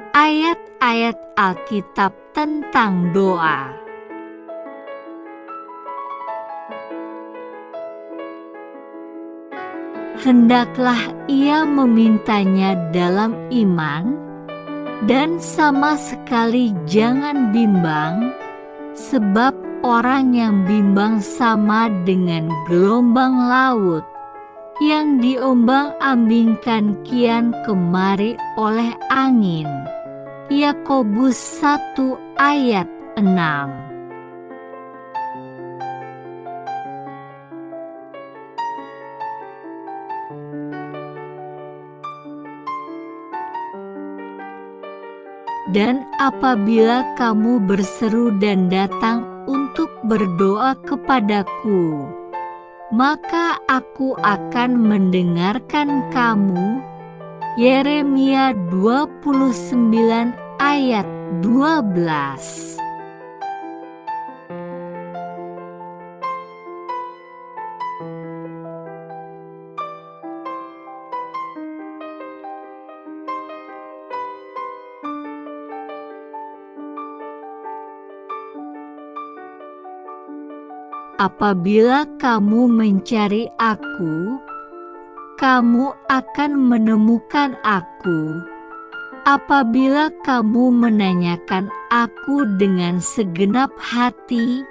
Ayat-ayat Alkitab tentang doa. Hendaklah ia memintanya dalam iman, dan sama sekali jangan bimbang, sebab orang yang bimbang sama dengan gelombang laut yang diombang-ambingkan kian kemari oleh angin. Yakobus 1 ayat 6. Dan apabila kamu berseru dan datang untuk berdoa kepadaku, maka aku akan mendengarkan kamu. Yeremia 29 ayat 12. Apabila kamu mencari aku, kamu akan menemukan aku. Apabila kamu menanyakan aku dengan segenap hati.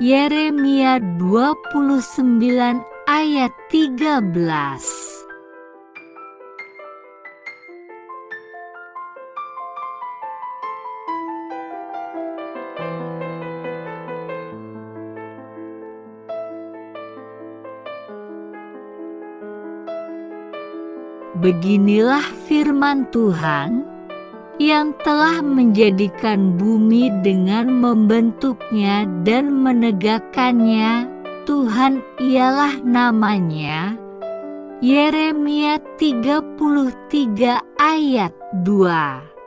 Yeremia 29 ayat 13. Beginilah firman Tuhan, yang telah menjadikan bumi dengan membentuknya dan menegakkannya, Tuhan ialah namanya. Yeremia 33 ayat 2.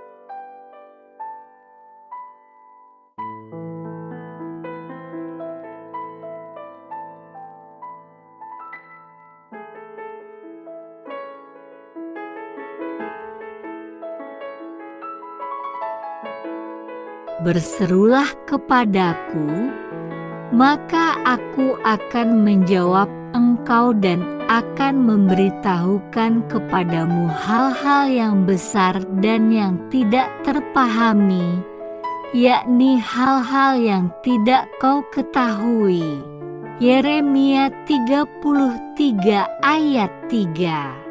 Berserulah kepadaku, maka aku akan menjawab engkau dan akan memberitahukan kepadamu hal-hal yang besar dan yang tidak terpahami, yakni hal-hal yang tidak kau ketahui. Yeremia 33 ayat 3.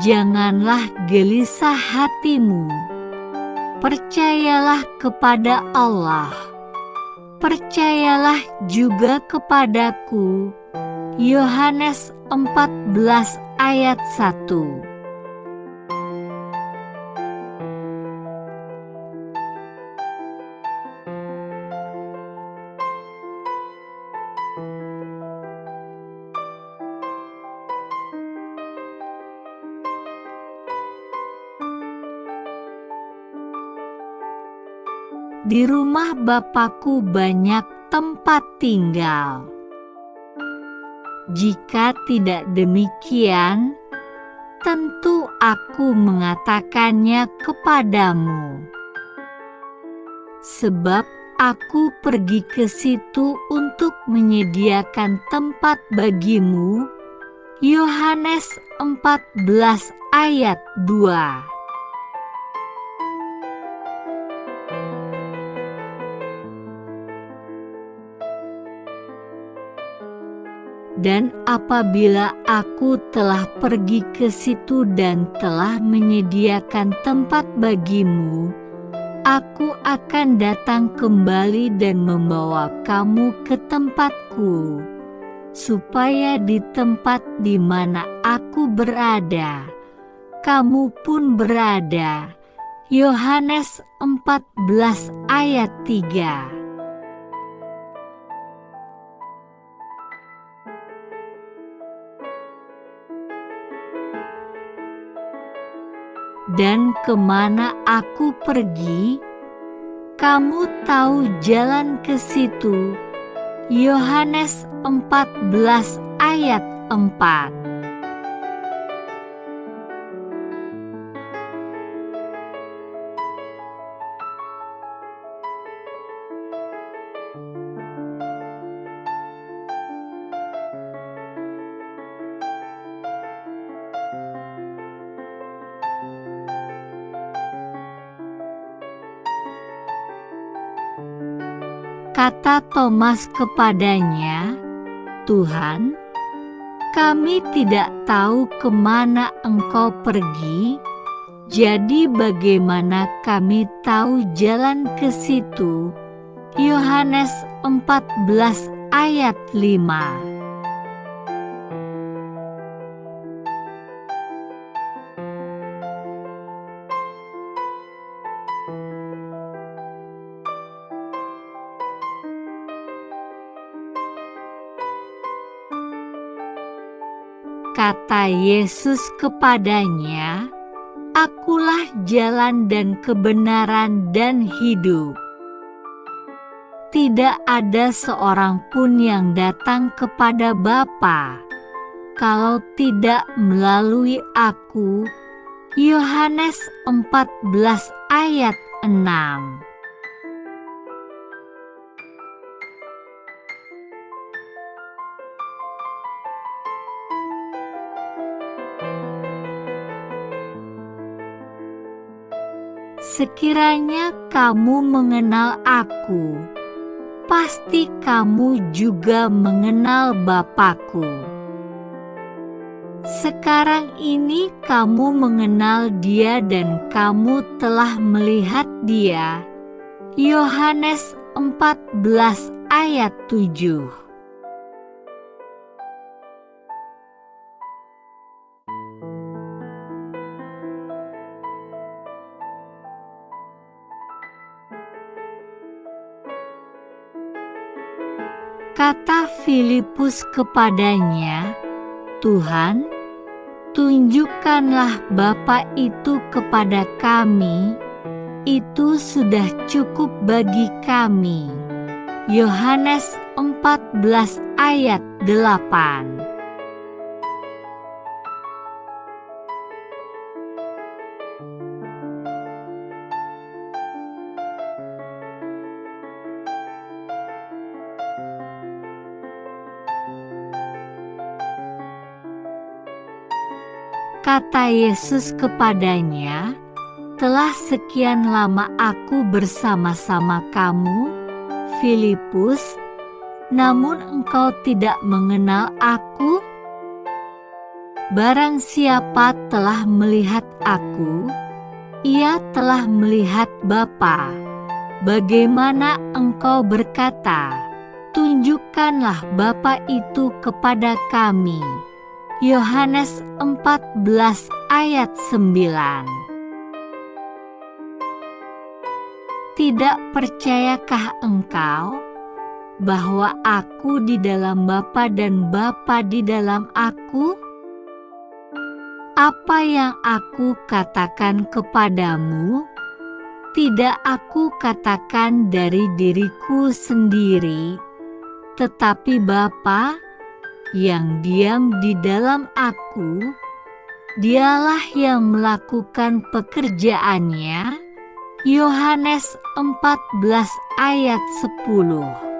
Janganlah gelisah hatimu, percayalah kepada Allah, percayalah juga kepadaku. Yohanes 14 ayat 1. Di rumah Bapakku banyak tempat tinggal. Jika tidak demikian, tentu aku mengatakannya kepadamu. Sebab aku pergi ke situ untuk menyediakan tempat bagimu. Yohanes 14 ayat 2. Dan apabila aku telah pergi ke situ dan telah menyediakan tempat bagimu, aku akan datang kembali dan membawa kamu ke tempatku, supaya di tempat di mana aku berada, kamu pun berada. Yohanes 14 ayat 3. Dan kemana aku pergi, kamu tahu jalan ke situ. Yohanes 14 ayat 4. Kata Thomas kepadanya, "Tuhan, kami tidak tahu kemana Engkau pergi, jadi bagaimana kami tahu jalan ke situ?" Yohanes 14 ayat 5. Kata Yesus kepadanya, "Akulah jalan dan kebenaran dan hidup. Tidak ada seorang pun yang datang kepada Bapa kalau tidak melalui Aku." Yohanes 14 ayat 6. Sekiranya kamu mengenal Aku, pasti kamu juga mengenal Bapa-Ku. Sekarang ini kamu mengenal Dia dan kamu telah melihat Dia. Yohanes 14 ayat 7. Kata Filipus kepadanya, "Tuhan, tunjukkanlah Bapa itu kepada kami, itu sudah cukup bagi kami." Yohanes 14 ayat 8. Kata Yesus kepadanya, "Telah sekian lama Aku bersama-sama kamu, Filipus, namun engkau tidak mengenal Aku? Barang siapa telah melihat Aku, ia telah melihat Bapa. Bagaimana engkau berkata, 'Tunjukkanlah Bapa itu kepada kami'?" Yohanes 14 ayat 9. Tidak percayakah engkau bahwa Aku di dalam Bapa dan Bapa di dalam Aku? Apa yang Aku katakan kepadamu, tidak Aku katakan dari diriku sendiri, tetapi Bapa yang diam di dalam Aku, Dialah yang melakukan pekerjaannya. Yohanes 14 ayat 10.